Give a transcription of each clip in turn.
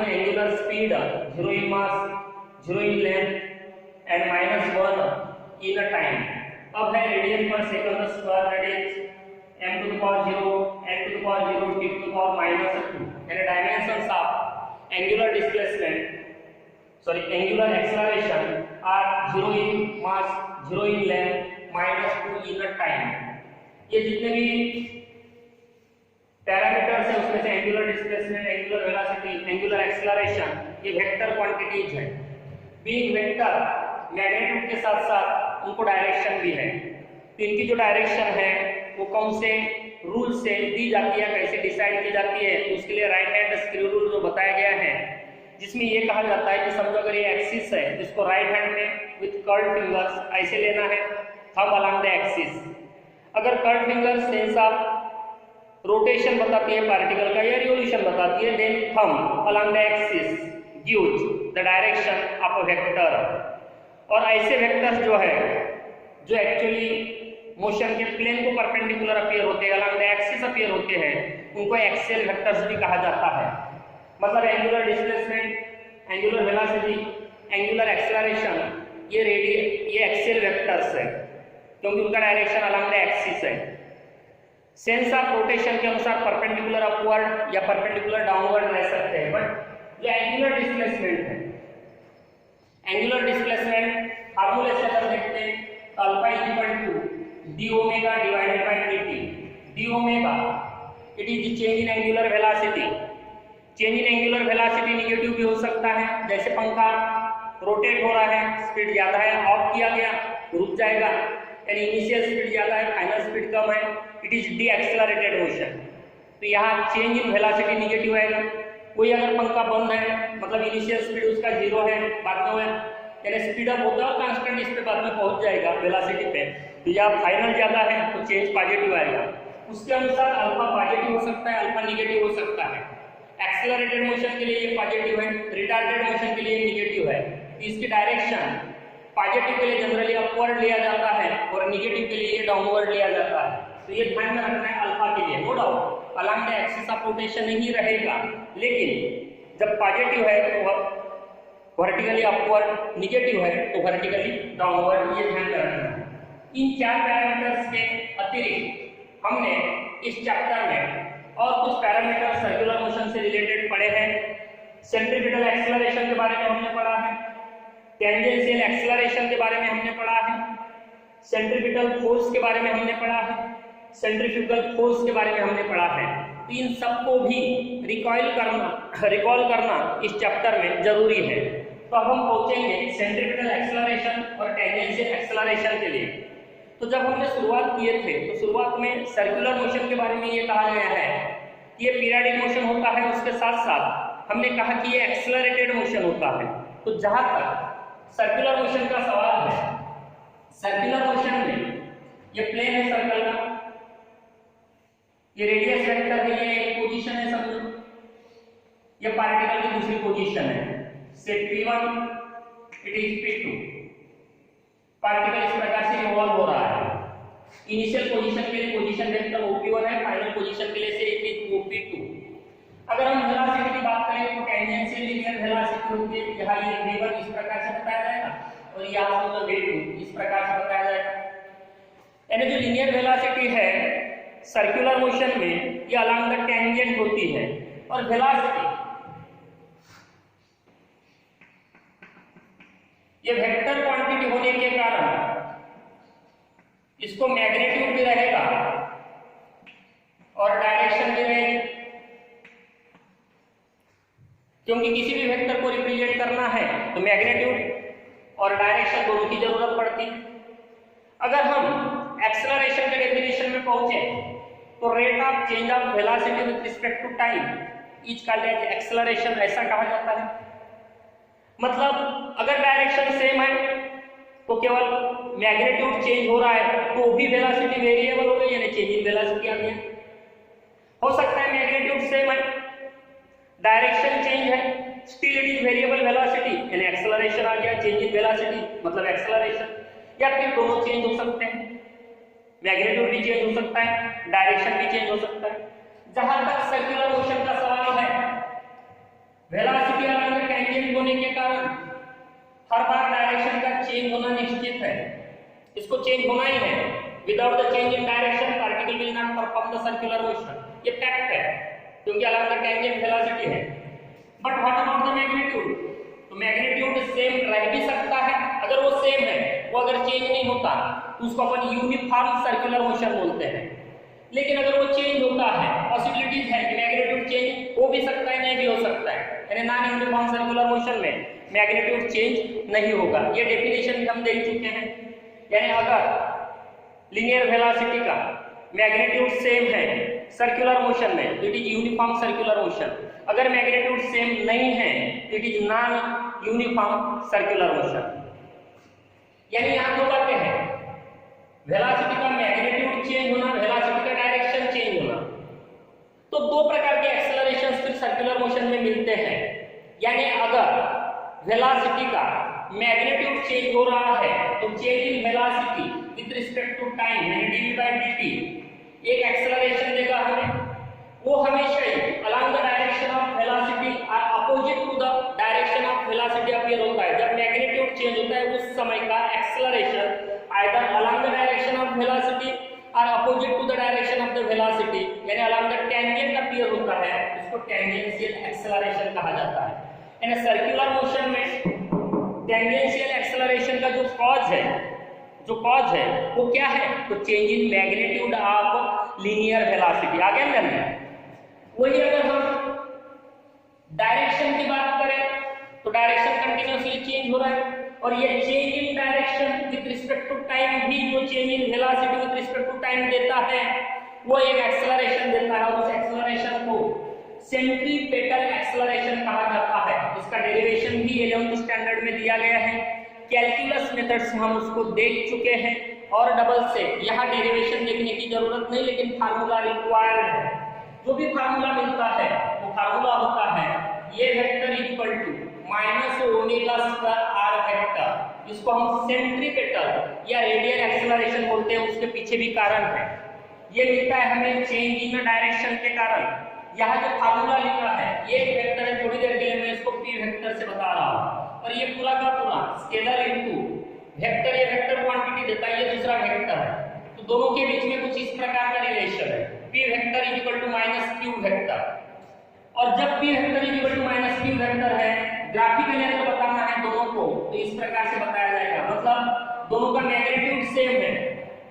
acceleration, angular speed, 0 in mass, 0 in length and -1 in a time. अब है radian पर second square, that is m to the power 0, n to the power 0, t to the power -2. यानी dimensions of angular displacement, sorry angular acceleration are 0 in mass, 0 in length, -2 in a time. ये जितने भी parameters है उसमें से angular displacement, angular velocity, angular acceleration, ये vector quantities है। Being vector, magnitude के साथ साथ उनको डायरेक्शन भी है। तो इनकी जो डायरेक्शन है वो कौन से रूल से दी जाती है, कैसे डिसाइड की जाती है, तो उसके लिए राइट हैंड स्क्रू रूल जो बताया गया है, जिसमें ये कहा जाता है कि समझो अगर ये एक्सिस है, इसको राइट हैंड में विथ कर्ल्ड फिंगर्स ऐसे लेना है, थंब अलोंग द एक्सिस। अगर curled finger sense of rotation बताती है पार्टिकल का या रिवोल्यूशन बताती है, then thumb along the axis gives the direction of a vector. और ऐसे वेक्टर्स जो है जो एक्चुअली मोशन के प्लेन को परपेंडिकुलर अपीयर होते हैं, अलोंग द एक्सिस अपीयर होते हैं, उनको एक्सियल वेक्टर्स भी कहा जाता है। मतलब angular displacement, angular velocity, angular acceleration, ये एक्सियल वेक्टर्स है क्योंकि उनका डायरेक्शन अलोंग द एक्सिस है। सेंस ऑफ रोटेशन के अनुसार परपेंडिकुलर अपवर्ड या परपेंडिकुलर डाउनवर्ड रह सकते हैं, बट ये एंगुलर डिस्प्लेसमेंट है। एंगुलर डिस्प्लेसमेंट फार्मूले से अगर देखते हैं तो alpha is equal to D omega divided by dt। D omega it is the change in angular velocity. Change in angular velocity negative भी हो सकता है, जैसे पंखा रोटेट हो रहा है, स्पीड ज्यादा है, ऑफ किया गया रुक जाएगा, यानी इनिशियल स्पीड ज्यादा है, फाइनल स्पीड कम है, it is D accelerated motion. तो यहाँ चेंज इन वेलोसिटी नेगेटिव आएगा। कोई अगर पंखा बंद है, मतलब इनिशियल स्पीड उसका 0 है, बाद में यानी स्पीड अप होगा और कांस्टेंट इस पे बाद में पहुंच जाएगा वेलोसिटी पे, तो या फाइनल ज्यादा है तो चेंज पॉजिटिव आएगा। उसके अनुसार अल्फा पॉजिटिव हो सकता है, अल्फा नेगेटिव हो सकता है। एक्सेलरेटेड मोशन के लिए ये पॉजिटिव है, रिटार्डेड मोशन के लिए नेगेटिव है। तो इसकी डायरेक्शन पॉजिटिव के लिए जनरली अपवर्ड लिया जाता है और नेगेटिव के लिए डाउनवर्ड लिया जाता है। तो ये ध्यान में रखना है अल्फा के लिए। No doubt along the axis of rotation नहीं रहेगा, लेकिन जब पॉजिटिव है तो वर्टिकली अपवर्ड, नेगेटिव है तो वर्टिकली डाउनवर्ड, ये ध्यान में रखना है। इन 4 पैरामीटर्स के अतिरिक्त हमने इस चैप्टर में और कुछ पैरामीटर सर्कुलर मोशन से रिलेटेड पढ़े हैं। सेंट्रीपिटल एक्सेलरेशन के बारे में हमने पढ़ा है, टेंजेंशियल एक्सेलरेशन के बारे में हमने पढ़ा है, सेंट्रीपिटल फोर्स के बारे में हमने पढ़ा है, सेंट्रीफ्यूगल फोर्स के बारे में हमने पढ़ा है। तो इन सबको भी रिकॉल करना इस चैप्टर में जरूरी है। तो अब हम पहुंचेंगे सेंट्रीपिटल एक्सेलरेशन और टेंजेंशियल एक्सेलरेशन के लिए। तो जब हमने शुरुआत किए थे तो शुरुआत में सर्कुलर मोशन के बारे में ये कहा गया है कि ये पीरियडिक मोशन होता है, उसके साथ साथ हमने कहा कि ये एक्सेलरेटेड मोशन होता है। तो जहां तक सर्कुलर मोशन का सवाल है, सर्कुलर मोशन में ये प्लेन है सर्कल का, ये रेडियस वेक्टर है, ये एक पोजीशन है समझो, ये पोजीशन है, से P1 it is P2, particle इस प्रकार से रिवॉल्व हो रहा है। इनिशियल पोजीशन के लिए पोजीशन वेक्टर OP1 है, फाइनल पोजीशन के लिए से इट इज OP2। अगर हम वेलोसिटी की बात करें तो टेंजेंशियल लीनियर वेलोसिटी होती है, यहाँ ये v1 इस प्रकार से बताया जाएगा और यहाँ से v2 इस प्रकार से बताया जाएगा। यानी जो लीनियर वेलोसिटी है सर्कुलर मोशन में ये अलोंग द टेंजेंट होती है, और वेलोसिटी ये वेक्टर क्वांटिटी होने के कारण इसको मैग्नीट्यूड भी रहेगा और डायरेक्शन भी रहेगी, क्योंकि किसी भी वेक्टर को रिप्रेजेंट करना है तो मैग्नीट्यूड और डायरेक्शन दोनों की जरूरत पड़ती है। अगर हम एक्सेलरेशन के डेफिनेशन में पहुंचे तो rate of change of velocity with respect to time is called as acceleration, ऐसा कहा जाता है। मतलब अगर डायरेक्शन सेम है तो केवल मैग्नीट्यूड चेंज हो रहा है तो भी वेलोसिटी वेरिएबल हो गई, यानी चेंज इन वेलोसिटी आ गया। हो सकता है मैग्नीट्यूड सेम है, डायरेक्शन चेंज है, still it is variable velocity, यानी एक्सेलरेशन आ गया, चेंज इन वेलोसिटी मतलब एक्सेलरेशन। या फिर दोनों चेंज हो सकते हैं, मैग्नीट्यूड भी चेंज हो सकता है, डायरेक्शन भी चेंज हो सकता है। जहां तक सर्कुलर मोशन का सवाल है, वेलोसिटी अलोंग द टेंजेंट होने के कारण हर बार डायरेक्शन का चेंज होना निश्चित है, इसको चेंज होना ही है। Without the change in direction particle will not perform the circular motion, ये फैक्ट है, क्योंकि अलोंग द टेंजेंट वेलोसिटी है। But what about the magnitude? तो मैग्नीट्यूड सेम रह भी सकता है, अगर वो सेम है, वो अगर चेंज नहीं होता तो उसको अपन यूनिफॉर्म सर्कुलर मोशन बोलते हैं। लेकिन अगर वो चेंज होता है, पॉसिबिलिटीज है कि मैग्नीट्यूड चेंज हो भी सकता है, नहीं भी हो सकता है, यानी नॉन यूनिफॉर्म सर्कुलर मोशन में मैग्नीट्यूड चेंज नहीं होगा। ये डेफिनेशन भी हम देख चुके हैं। यानी अगर लीनियर वेलोसिटी का मैग्नीट्यूड सेम है सर्कुलर मोशन में तो it is uniform circular motion, अगर मैग्नीट्यूड सेम नहीं है तो it is non uniform circular motion. यानी यहां दो बातें हैं, वेलोसिटी का मैग्नीट्यूड चेंज होना, वेलोसिटी का डायरेक्शन चेंज होना। तो दो प्रकार के एक्सेलरेशंस फिर सर्कुलर मोशन में मिलते हैं। यानी अगर वेलोसिटी का मैग्नीट्यूड चेंज हो रहा है तो change in velocity with respect to time यानी dv/dt एक एक्सेलरेशन देगा हमें, वो हमेशा ही along the direction of velocity और opposite to the direction of velocity appear होता है। जब मैग्नीट्यूड चेंज होता है उस समय का acceleration either along the direction of velocity और opposite to the direction of the velocity यानी अलोंग द टेंजेंट अपीयर होता है, इसको टेंजेंशियल एक्सेलरेशन कहा जाता है। यानी सर्कुलर मोशन में टेंजेंशियल एक्सेलरेशन का जो कॉज है वो क्या है? तो change in magnitude of linear velocity. आगे अंदर में वही अगर हम डायरेक्शन की बात करें तो डायरेक्शन कंटिन्यूअसली चेंज हो रहा है, और ये change in direction with respect to time भी जो change in velocity with respect to time देता है वो एक एक्सेलरेशन देता है, और उस एक्सेलरेशन को सेंट्रीपेटल एक्सेलरेशन कहा जाता है। इसका डेरिवेशन भी 11th स्टैंडर्ड में दिया गया है, कैलकुलस मेथड से हम उसको देख चुके हैं, और डबल से यहाँ डेरिवेशन देखने की जरूरत नहीं, लेकिन फार्मूला रिक्वायर्ड है। जो भी फार्मूला मिलता है वो फार्मूला होता है ये vector equal to minus omega square R vector, जिसको हम सेंट्रीपेटल या रेडियल एक्सेलरेशन बोलते हैं। उसके पीछे भी कारण है, ये मिलता है हमें चेंज इन डायरेक्शन के कारण। यहाँ जो फार्मूला लिखा है ये एक वेक्टर है, थोड़ी देर के लिए मैं इसको पी वेक्टर से बता रहा हूँ, और ये पूरा का पूरा स्केलर इनटू वेक्टर, ये वेक्टर क्वांटिटी देता है, ये दूसरा वेक्टर है, तो दोनों के बीच में कुछ इस प्रकार का रिलेशन है, p vector is equal to minus q vector. और जब p vector is equal to minus q vector है, ग्राफिकली अगर बताना है दोनों को तो इस प्रकार से बताया जाएगा, मतलब दोनों का मैग्नीट्यूड सेम है,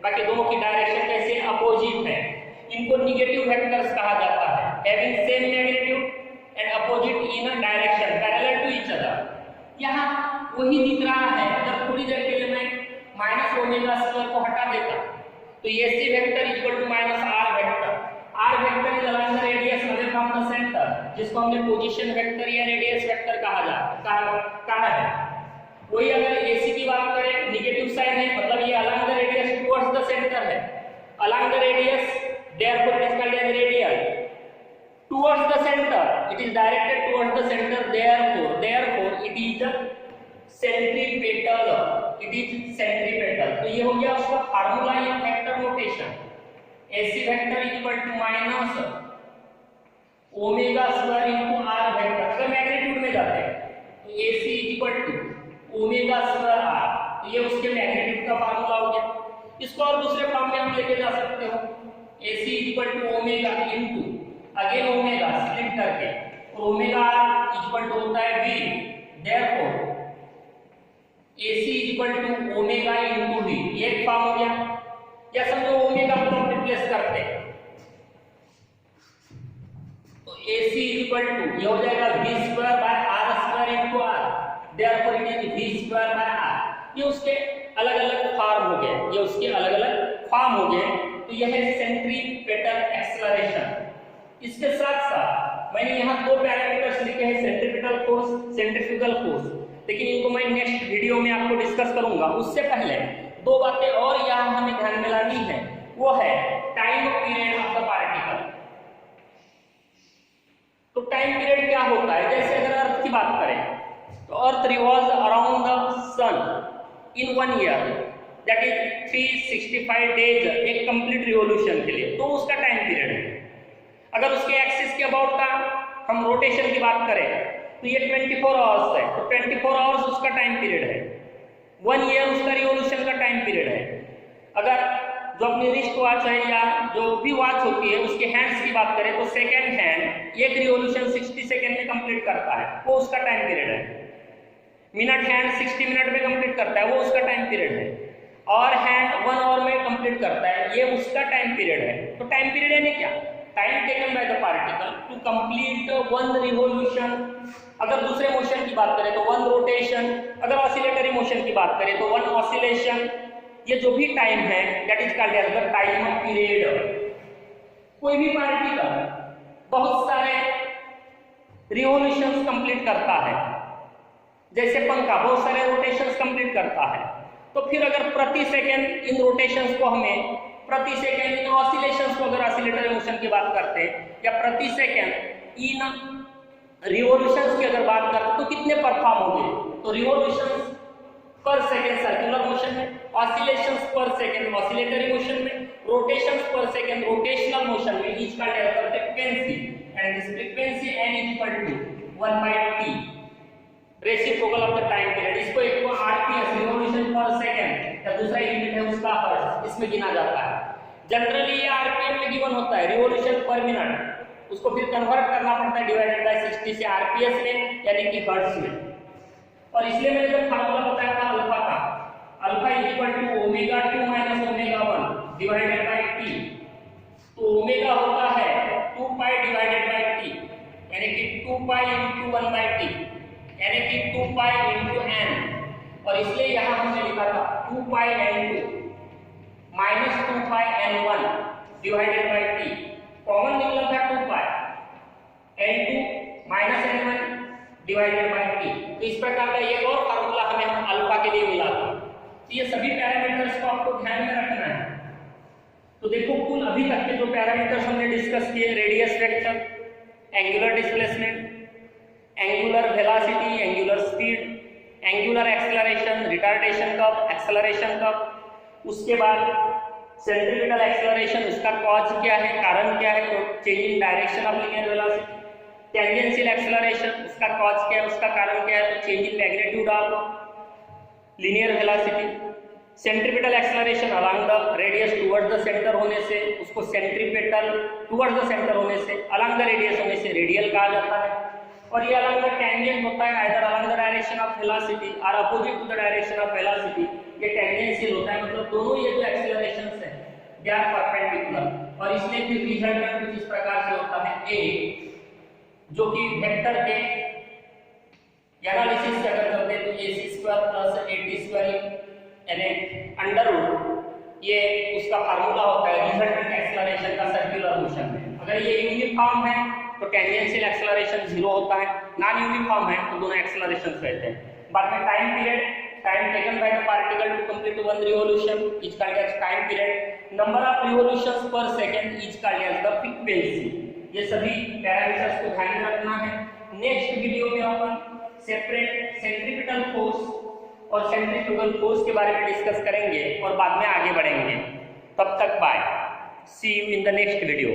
बाकी दोनों की डायरेक्शन कैसे अपोजिट है। इनको निगेटिव वेक्टर्स कहा जाता है, having same magnitude and opposite in direction parallel to each other. यहाँ वही दिख रहा है, जब थोड़ी देर के लिए मैं माइनस ओमेगा स्क्वायर को हटा देता तो ये C vector equal to minus R vector. R vector is along the radius away from the centre, जिसको हमने पोजीशन वेक्टर या रेडियस वेक्टर कहा है। वही अगर एसी की बात करें, नेगेटिव साइन है, मतलब ये along the radius towards the centre है, along the radius therefore it is called as radial, towards the centre it is directed towards the center, therefore it is centripetal, तो ये हो गया उसका formula in vector notation, AC vector equal to minus omega square into R vector. अगर magnitude में जाते हैं तो AC equal to omega square R, तो ये उसके मैग्नीट्यूड का फार्मूला हो गया। इसको और दूसरे फॉर्म में हम लेके जा सकते हो, AC equal to omega into again omega split करके, और ओमेगा इक्वल टू होता है V, therefore AC equal to omega into V, ये एक फॉर्म हो गया। या समझो ओमेगा को हम रिप्लेस करते हैं तो AC इक्वल टू ये हो जाएगा V square by R square into R, therefore it is V square by R। ये उसके अलग-अलग फॉर्म हो गए, ये उसके अलग-अलग फॉर्म हो गए। तो यह है सेंट्रीपेटल एक्सेलरेशन। इसके साथ-साथ मैंने यहाँ दो पैरामीटर्स लिखे हैं, सेंट्रीपेटल फोर्स, सेंट्रीफ्यूगल फोर्स, लेकिन इनको मैं नेक्स्ट वीडियो में आपको डिस्कस करूंगा। उससे पहले दो बातें और यहाँ हमें ध्यान में लानी है, वो है time period of the particle. तो टाइम पीरियड क्या होता है, जैसे अगर अर्थ की बात करें तो earth revolves around the sun in 1 year, that is 365 days, एक कंप्लीट रिवॉल्यूशन के लिए, तो उसका टाइम पीरियड है। अगर उसके एक्सिस के अबाउट का हम रोटेशन की बात करें तो ये 24 आवर्स है, तो 24 आवर्स उसका टाइम पीरियड है। 1 ईयर उसका रिवॉल्यूशन का टाइम पीरियड है। अगर जो अपनी रिस्ट वॉच है या जो भी वॉच होती है उसके हैंड्स की बात करें तो सेकेंड हैंड एक रिवॉल्यूशन 60 सेकेंड में कंप्लीट करता है, वो उसका टाइम पीरियड है। मिनट हैंड 60 मिनट में कंप्लीट करता है, वो उसका टाइम पीरियड है। और हैंड 1 आवर में कंप्लीट करता है, ये उसका टाइम पीरियड है। तो टाइम पीरियड यानी क्या, time taken by the particle to complete 1 revolution. अगर दूसरे मोशन की बात करें तो 1 रोटेशन, अगर ऑसिलेटरी मोशन की बात करें तो 1 ऑसिलेशन। ये जो भी टाइम है that is called as the time period. कोई भी पार्टिकल बहुत सारे रिवॉल्यूशंस कंप्लीट करता है, जैसे पंखा बहुत सारे रोटेशंस कंप्लीट करता है, तो फिर अगर प्रति सेकेंड इन रोटेशंस को हमें प्रति सेकेंड इन ऑसिलेशंस को अगर ऑसिलेटरी मोशन की बात करते हैं या प्रति सेकेंड इन रिवॉल्यूशंस की अगर बात करते तो कितने परफॉर्म होंगे, तो revolutions per second circular motion में, oscillations per second oscillatory motion में, rotations per second rotational motion में, ईच का frequency and this frequency n equal to 1/t reciprocal of the time period. इसको एक को आरपीएस रिवॉल्यूशन पर second या दूसरा यूनिट है उसका हर्ट्ज, इसमें गिना जाता है। जनरली ये आरपीएम में गिवन होता है, रिवॉल्यूशन पर मिनट, उसको फिर कन्वर्ट करना पड़ता है डिवाइडेड बाय 60 से आरपीएस में यानी कि हर्ट्ज में। और इसलिए मैंने जब फार्मूला बताया था अल्फा का, alpha is equal to omega 2 minus omega 1 divided by T, तो ओमेगा होता है 2 पाई डिवाइडेड बाय टी, यानी कि 2 पाई इनटू 1/t, यानी कि 2 पाई इनटू n। और इसलिए यहां हमने लिखा था 2 पाई n2 minus 2 pi n1 divided by t, common निकला था 2 पाई n2 minus n1 divided by t। तो इस प्रकार का एक और फार्मूला हमें हम अल्फा के लिए मिला था। तो ये सभी पैरामीटर्स को आपको ध्यान में रखना है। तो देखो कुल अभी तक के जो पैरामीटर्स हमने डिस्कस किए, radius vector, angular displacement, angular velocity, angular speed, angular acceleration, retardation curve, acceleration curve, उसके बाद सेंट्रीपिटल एक्सेलरेशन, उसका कॉज क्या है, कारण क्या है, तो change in direction of linear velocity, tangential acceleration, उसका कॉज क्या है, उसका कारण क्या है, तो change in magnitude of linear velocity, centripetal acceleration along the radius towards the centre होने से उसको सेंट्रीपिटल, टुवर्ड्स द सेंटर होने से अलोंग द रेडियस होने से रेडियल कहा जाता है। और ये अलोंग द टेंजेंट होता है either along the direction of velocity और opposite to the direction of velocity, ये टेंजेंशियल होता है, मतलब दोनों ये जो एक्सेलरेशंस है दे आर परपेंडिकुलर। और इसलिए फिर रिजल्टेंट कुछ इस प्रकार से होता है ए, जो कि वेक्टर के एनालिसिस से अगर करते हैं तो ac² + 80² यानी अंडर रूट, ये उसका फार्मूला होता है रिजल्टेंट एक्सेलरेशन का सर्कुलर मोशन में। अगर ये यूनिफॉर्म है तो टेंजेंशियल एक्सेलरेशन 0 होता है, नॉन यूनिफॉर्म है तो दोनों एक्सेलरेशंस रहते हैं। बाद में time period, time taken by the particle to complete 1 revolution is called as time period, number of revolutions per second is called as the frequency, ये सभी पैरामीटर्स को ध्यान में रखना है। नेक्स्ट वीडियो में अपन सेपरेट सेंट्रीपिटल फोर्स और centrifugal force के बारे में डिस्कस करेंगे और बाद में आगे बढ़ेंगे। तब तक bye, see you in the next video.